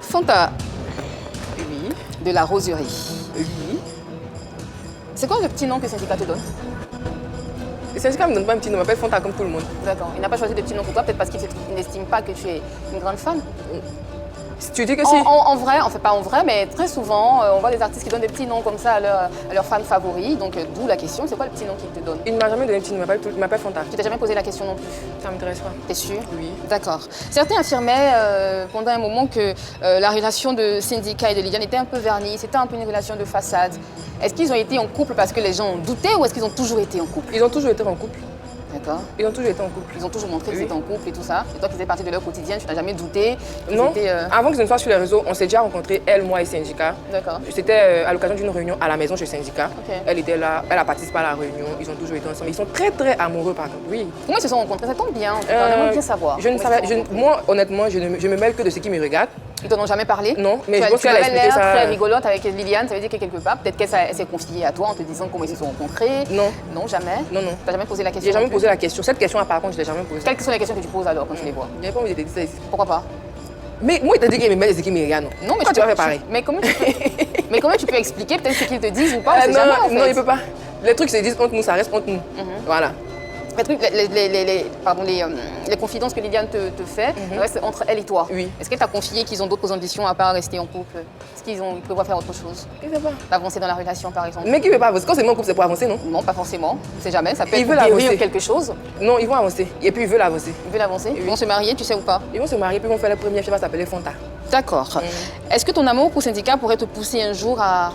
Fanta, Oui. de la Roseraie. Oui. C'est quoi le petit nom que le syndicat te donne? Le syndicat ne me donne pas un petit nom, il m'appelle Fanta comme tout le monde. D'accord. Il n'a pas choisi de petit nom pour toi, peut-être parce qu'il n'estime pas que tu es une grande fan. Si tu dis que si. En vrai, en fait pas en vrai, mais très souvent, on voit des artistes qui donnent des petits noms comme ça à leurs fans favoris. Donc d'où la question, c'est quoi le petit nom qu'il te donne? Il ne m'a jamais donné un petit nom, il m'appelle Fanta. Tu t'es jamais posé la question non plus? Ça ne m'intéresse pas. T'es sûr? Oui. D'accord. Certains affirmaient pendant un moment que la relation de Syndika et de Liliane était un peu vernie, c'était un peu une relation de façade. Est-ce qu'ils ont été en couple parce que les gens ont douté ou est-ce qu'ils ont toujours été en couple? Ils ont toujours été en couple. D'accord. Ils ont toujours été en couple. Ils ont toujours montré qu'ils Oui. étaient en couple et tout ça. Et toi qui faisais partie de leur quotidien, tu n'as jamais douté? Non, avant que je ne sois sur les réseaux, on s'est déjà rencontrés, elle, moi et Syndika. D'accord. C'était à l'occasion d'une réunion à la maison chez Syndika. Ok. Elle était là, elle a participé à la réunion, ils ont toujours été ensemble. Ils sont très très amoureux par contre, oui. Comment ils se sont rencontrés? Ça tombe bien, j'aimerais bien savoir. Je ne Comment savais, ils se sont rencontrés? moi honnêtement, je me mêle que de ce qui me regarde. Ils t'en ont jamais parlé? Non, mais tu je pense tu qu'elle a avais expliqué l'air ça. très rigolote avec Liliane, ça veut dire que quelque part, peut-être qu'elle s'est confiée à toi en te disant comment ils se sont rencontrés. Non. Non, jamais? Non, non. T'as jamais posé la question? J'ai jamais non plus? posé la question. Cette question, par contre, je ne l'ai jamais posée. Quelles sont les questions que tu poses alors quand tu les vois? J'avais pas envie de te dire ça ici. Pourquoi pas? Mais moi, il t'a dit qu'il me mêle et ce qui me regarde, non? Non, mais Pourquoi tu vas faire pareil? Mais comment tu peux, mais comment tu peux expliquer peut-être ce qu'ils te disent ou pas? On sait Non, jamais, en fait. non, il peut pas. Les trucs se disent entre nous, ça reste entre nous. Voilà. Les confidences que Liliane te fait restent entre elle et toi. Oui. Est-ce qu'elle t'a confié qu'ils ont d'autres ambitions à part rester en couple? Est-ce qu'ils prévoient faire autre chose? Il veut pas. Avancer dans la relation, par exemple? Mais qui veut pas avancer? Quand c'est mon couple, c'est pour avancer, non? Non, pas forcément. On sait jamais. Ça peut Ils être veulent guérir avancer. quelque chose. Non, ils vont avancer. Et puis ils veulent avancer. Ils veulent avancer. Ils vont se marier, tu sais ou pas? Ils vont se marier, puis ils vont faire la première fille, va s'appeler Fanta. D'accord. Est-ce que ton amour pour Syndika pourrait te pousser un jour à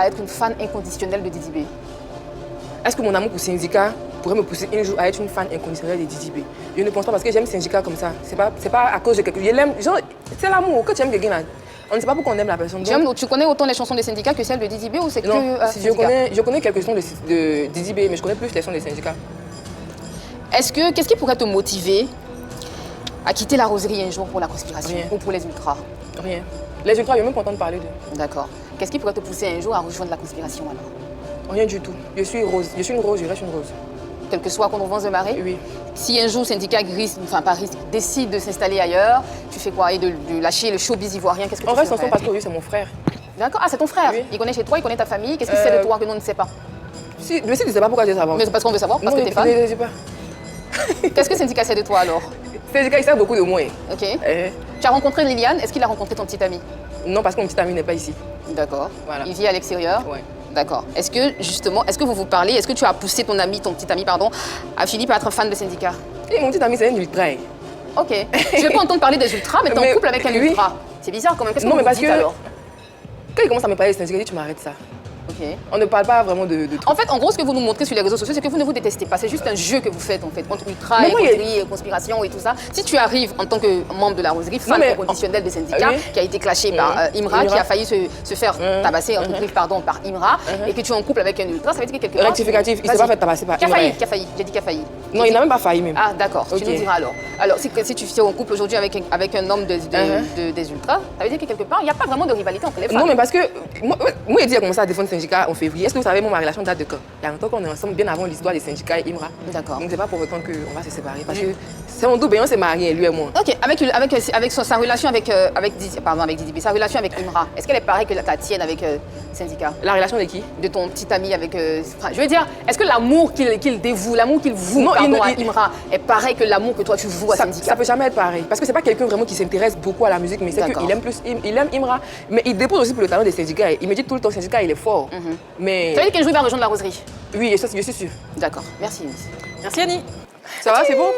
être une fan inconditionnelle de Didi B? Est-ce que mon amour pour Syndika pourrait me pousser un jour à être une fan inconditionnelle de Didi B? Je ne pense pas parce que j'aime Syndika comme ça. C'est pas à cause de quelque chose. Je l'aime. Genre, c'est l'amour. Quand tu aimes quelqu'un là, on ne sait pas pourquoi on aime la personne. Donc, Tu connais autant les chansons de Syndika que celles de Didi B ou c'est que non, Syndika? je connais quelques sons de Didi B, mais je connais plus les sons de Syndika. Qu'est-ce qui pourrait te motiver à quitter la Roseraie un jour pour la conspiration Rien. ou pour les ultras? Rien. Les ultras, je n'ai même pas entendu parler d'eux. D'accord. Qu'est-ce qui pourrait te pousser un jour à rejoindre la conspiration alors? Rien du tout. Je suis rose. Je suis une rose, je reste une rose. Quel que soit qu'on vence de marée? Oui. Si un jour Syndika décide de s'installer ailleurs, tu fais quoi? Et de lâcher le showbiz ivoirien, qu'est-ce que On tu reste ferais? ensemble parce que oui, c'est mon frère. D'accord. Ah, c'est ton frère? Oui. Il connaît chez toi, il connaît ta famille. Qu'est-ce qu'il sait de toi que nous on ne sait pas? Si, mais si tu ne sais pas pourquoi je sais savoir. Mais c'est parce qu'on veut savoir, parce Non, que t'es fan. je ne sais pas. Qu'est-ce que Syndika sait de toi alors? Syndika, il sait beaucoup de moi. Ok. Eh, Tu as rencontré Liliane, est-ce qu'il a rencontré ton petit ami? non, parce que mon petit ami n'est pas ici. D'accord. Voilà. Il vit à l'extérieur? Ouais. D'accord. Est-ce que vous parlez, est-ce que tu as poussé ton petit ami, pardon, à Philippe à être fan de Syndika? Et mon petit ami, c'est un ultra. Ok. Je ne vais pas entendre parler des ultras, mais tu es en Mais couple avec un oui. ultra. C'est bizarre quand même. Qu'est-ce que Non, vous mais vous parce dites que alors? quand il commence à me parler de Syndika, il dit tu m'arrêtes ça. Ok. On ne parle pas vraiment de trucs. En fait, en gros, ce que vous nous montrez sur les réseaux sociaux, c'est que vous ne vous détestez pas. C'est juste un jeu que vous faites, en fait, contre ultra, Mais moi, et conspiration et tout ça. Si tu arrives en tant que membre de la Roseraie, fan mais- inconditionnel de Syndika, Oui. qui a été clashé par Imra, qui a failli se faire tabasser, entre griffes, pardon, par Imra, et que tu es en couple avec un ultra, ça veut dire que quelque part... Rectificatif, il s'est Vas-y. pas fait tabasser par Qui a Imra. failli, qui a failli. J'ai dit qui a failli. Non, il n'a même pas failli même. Ah, d'accord, Ok. tu nous diras alors. Alors, si tu es en couple aujourd'hui avec un homme des ultras, ça veut dire que quelque part, il n'y a pas vraiment de rivalité entre les femmes. Non, mais parce que moi, il dit a commencé à défendre Syndika en février. Est-ce que vous savez, ma relation date de quand? Il y a longtemps qu'on est ensemble, bien avant l'histoire de Syndika et Imra. D'accord. Donc c'est pas pour autant qu'on va se séparer. Parce que c'est mon double, on s'est mariés, lui et moi. Ok, avec sa relation avec Didi B, sa relation avec Imra, est-ce qu'elle est pareille que ta tienne avec Syndika? La relation de qui? De ton petit ami avec... enfin, je veux dire, est-ce que l'amour qu'il dévoue, l'amour qu'il voue Non, pardon, à il- Imra est pareil que l'amour que toi tu voues à Ça Syndika? peut jamais être pareil. Parce que c'est pas quelqu'un vraiment qui s'intéresse beaucoup à la musique, mais c'est D'accord. qu'il aime plus, il aime Imra. Mais il dépose aussi pour le talent de Syndika. Il me dit tout le temps, Syndika, il est fort. Mais Ça veut dire qu'un jour il va rejoindre la Roseraie? oui, je suis sûre. D'accord, merci. Merci Annie. Ça va, c'est bon?